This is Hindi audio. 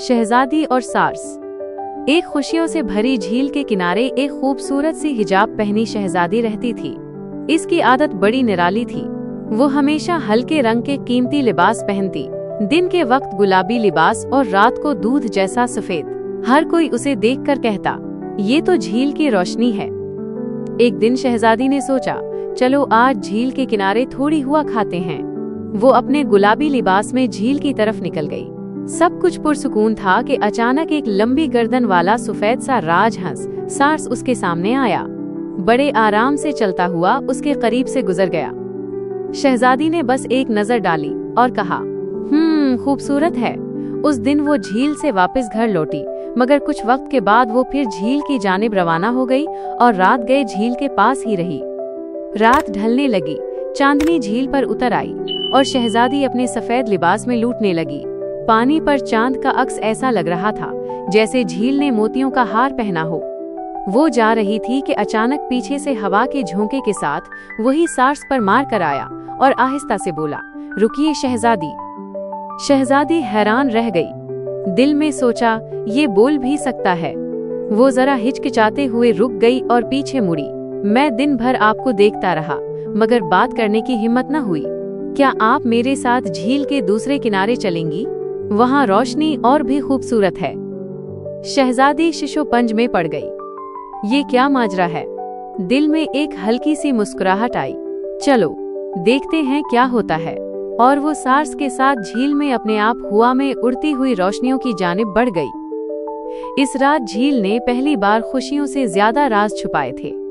शहजादी और सार्स। एक खुशियों से भरी झील के किनारे एक खूबसूरत सी हिजाब पहनी शहजादी रहती थी। इसकी आदत बड़ी निराली थी। वो हमेशा हल्के रंग के कीमती लिबास पहनती, दिन के वक्त गुलाबी लिबास और रात को दूध जैसा सफेद। हर कोई उसे देखकर कहता, ये तो झील की रोशनी है। एक दिन शहजादी ने सोचा, चलो आज झील के किनारे थोड़ी हुआ खाते हैं। वो अपने गुलाबी लिबास में झील की तरफ निकल गई। सब कुछ पुरसुकून था कि अचानक एक लंबी गर्दन वाला सफेद सा राजहंस सार्स उसके सामने आया। बड़े आराम से चलता हुआ उसके करीब से गुजर गया। शहजादी ने बस एक नजर डाली और कहा, खूबसूरत है। उस दिन वो झील से वापस घर लौटी, मगर कुछ वक्त के बाद वो फिर झील की जानिब रवाना हो गई और रात गए झील के पास ही रही। रात ढलने लगी, चांदनी झील पर उतर आई और शहजादी अपने सफेद लिबास में लूटने लगी। पानी पर चांद का अक्स ऐसा लग रहा था जैसे झील ने मोतियों का हार पहना हो। वो जा रही थी कि अचानक पीछे से हवा के झोंके के साथ वही सार्स पर मार कर आया और आहिस्ता से बोला, रुकिए शहजादी। शहजादी हैरान रह गई। दिल में सोचा, ये बोल भी सकता है। वो जरा हिचकिचाते हुए रुक गई और पीछे मुड़ी। मैं दिन भर आपको देखता रहा, मगर बात करने की हिम्मत न हुई। क्या आप मेरे साथ झील के दूसरे किनारे चलेंगी? वहाँ रोशनी और भी खूबसूरत है। शहजादी शिशोपंज में पड़ गई। ये क्या माजरा है? दिल में एक हल्की सी मुस्कुराहट आई। चलो देखते हैं क्या होता है। और वो सार्स के साथ झील में अपने आप हवा में उड़ती हुई रोशनियों की जानिब बढ़ गई। इस रात झील ने पहली बार खुशियों से ज्यादा राज छुपाए थे।